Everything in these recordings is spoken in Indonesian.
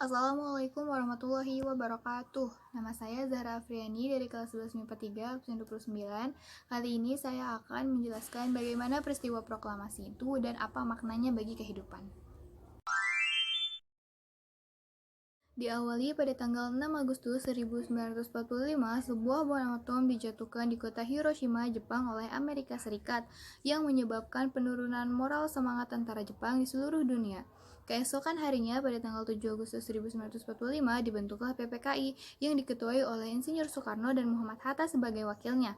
Assalamualaikum warahmatullahi wabarakatuh. Nama saya Zahra Afriani dari kelas 11 MIPA 3, absen 29. Kali ini saya akan menjelaskan bagaimana peristiwa proklamasi itu dan apa maknanya bagi kehidupan. Diawali pada tanggal 6 Agustus 1945, sebuah bom atom dijatuhkan di kota Hiroshima, Jepang oleh Amerika Serikat yang menyebabkan penurunan moral semangat tentara Jepang di seluruh dunia. Keesokan harinya, pada tanggal 7 Agustus 1945, dibentuklah PPKI yang diketuai oleh Insinyur Soekarno dan Muhammad Hatta sebagai wakilnya.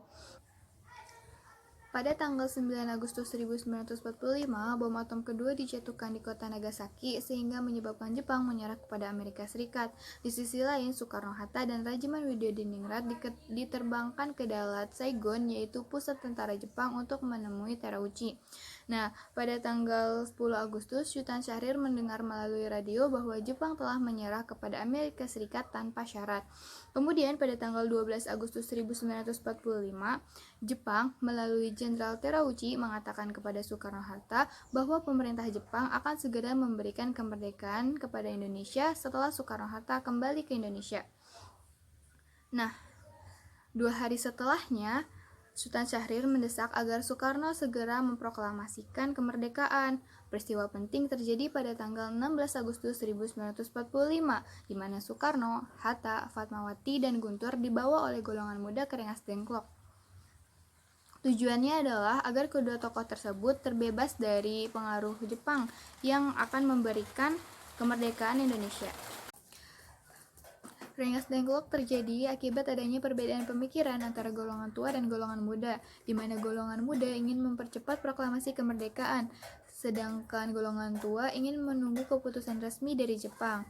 Pada tanggal 9 Agustus 1945, bom atom kedua dijatuhkan di kota Nagasaki sehingga menyebabkan Jepang menyerah kepada Amerika Serikat. Di sisi lain, Soekarno-Hatta dan Rajiman Widyadiningrat diterbangkan ke Dalat Saigon, yaitu pusat tentara Jepang, untuk menemui Terauchi. Nah, pada tanggal 10 Agustus, Sultan Syahrir mendengar melalui radio bahwa Jepang telah menyerah kepada Amerika Serikat tanpa syarat. Kemudian pada tanggal 12 Agustus 1945, Jepang melalui Jenderal Terauchi mengatakan kepada Soekarno-Hatta bahwa pemerintah Jepang akan segera memberikan kemerdekaan kepada Indonesia setelah Soekarno-Hatta kembali ke Indonesia. Nah, 2 hari setelahnya, Sultan Syahrir mendesak agar Soekarno segera memproklamasikan kemerdekaan. Peristiwa penting terjadi pada tanggal 16 Agustus 1945, di mana Soekarno, Hatta, Fatmawati, dan Guntur dibawa oleh golongan muda ke Rengas Dengklok. Tujuannya adalah agar kedua tokoh tersebut terbebas dari pengaruh Jepang yang akan memberikan kemerdekaan Indonesia. Rengas Dengklok terjadi akibat adanya perbedaan pemikiran antara golongan tua dan golongan muda, di mana golongan muda ingin mempercepat proklamasi kemerdekaan, sedangkan golongan tua ingin menunggu keputusan resmi dari Jepang.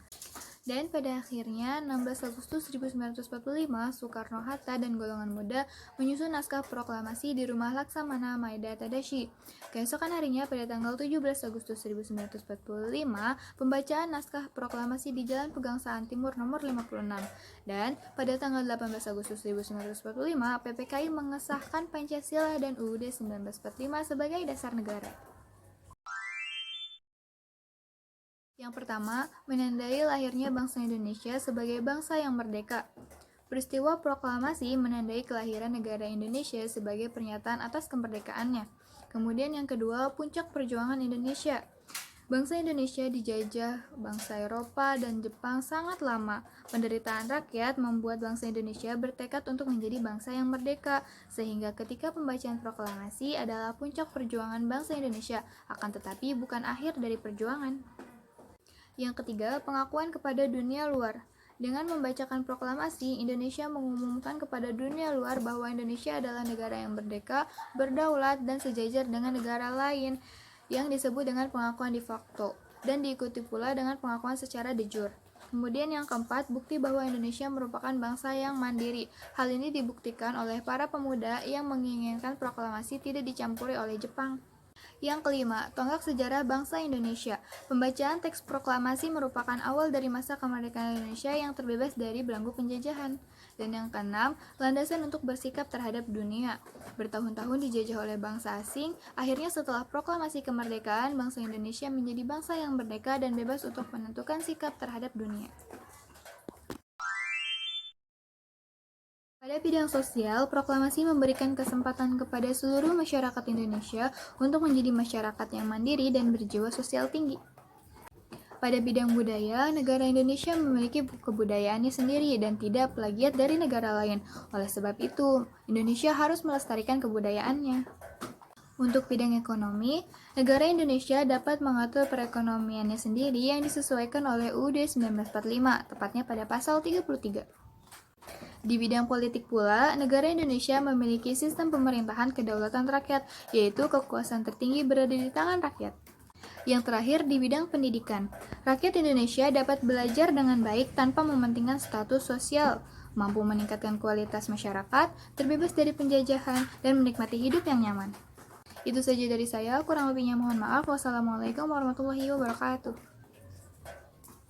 Dan pada akhirnya, 16 Agustus 1945, Soekarno-Hatta dan golongan muda menyusun naskah proklamasi di rumah Laksamana Maeda Tadashi. Keesokan harinya, pada tanggal 17 Agustus 1945, pembacaan naskah proklamasi di Jalan Pegangsaan Timur nomor 56. Dan pada tanggal 18 Agustus 1945, PPKI mengesahkan Pancasila dan UUD 1945 sebagai dasar negara. Yang pertama, menandai lahirnya bangsa Indonesia sebagai bangsa yang merdeka. Peristiwa proklamasi menandai kelahiran negara Indonesia sebagai pernyataan atas kemerdekaannya. Kemudian yang kedua, puncak perjuangan Indonesia. Bangsa Indonesia dijajah bangsa Eropa dan Jepang sangat lama. Penderitaan rakyat membuat bangsa Indonesia bertekad untuk menjadi bangsa yang merdeka, sehingga ketika pembacaan proklamasi adalah puncak perjuangan bangsa Indonesia, akan tetapi bukan akhir dari perjuangan. Yang ketiga, pengakuan kepada dunia luar. Dengan membacakan proklamasi, Indonesia mengumumkan kepada dunia luar bahwa Indonesia adalah negara yang merdeka, berdaulat, dan sejajar dengan negara lain yang disebut dengan pengakuan de facto, dan diikuti pula dengan pengakuan secara de jure. Kemudian yang keempat, bukti bahwa Indonesia merupakan bangsa yang mandiri. Hal ini dibuktikan oleh para pemuda yang menginginkan proklamasi tidak dicampuri oleh Jepang. Yang kelima, tonggak sejarah bangsa Indonesia. Pembacaan teks proklamasi merupakan awal dari masa kemerdekaan Indonesia yang terbebas dari belenggu penjajahan. Dan yang keenam, landasan untuk bersikap terhadap dunia. Bertahun-tahun dijajah oleh bangsa asing, akhirnya setelah proklamasi kemerdekaan, bangsa Indonesia menjadi bangsa yang merdeka dan bebas untuk menentukan sikap terhadap dunia. Pada bidang sosial, proklamasi memberikan kesempatan kepada seluruh masyarakat Indonesia untuk menjadi masyarakat yang mandiri dan berjiwa sosial tinggi. Pada bidang budaya, negara Indonesia memiliki kebudayaannya sendiri dan tidak plagiat dari negara lain. Oleh sebab itu, Indonesia harus melestarikan kebudayaannya. Untuk bidang ekonomi, negara Indonesia dapat mengatur perekonomiannya sendiri yang disesuaikan oleh UUD 1945, tepatnya pada pasal 33. Di bidang politik pula, negara Indonesia memiliki sistem pemerintahan kedaulatan rakyat, yaitu kekuasaan tertinggi berada di tangan rakyat. Yang terakhir, di bidang pendidikan, rakyat Indonesia dapat belajar dengan baik tanpa mementingkan status sosial, mampu meningkatkan kualitas masyarakat, terbebas dari penjajahan, dan menikmati hidup yang nyaman. Itu saja dari saya, kurang lebihnya mohon maaf. Wassalamualaikum warahmatullahi wabarakatuh.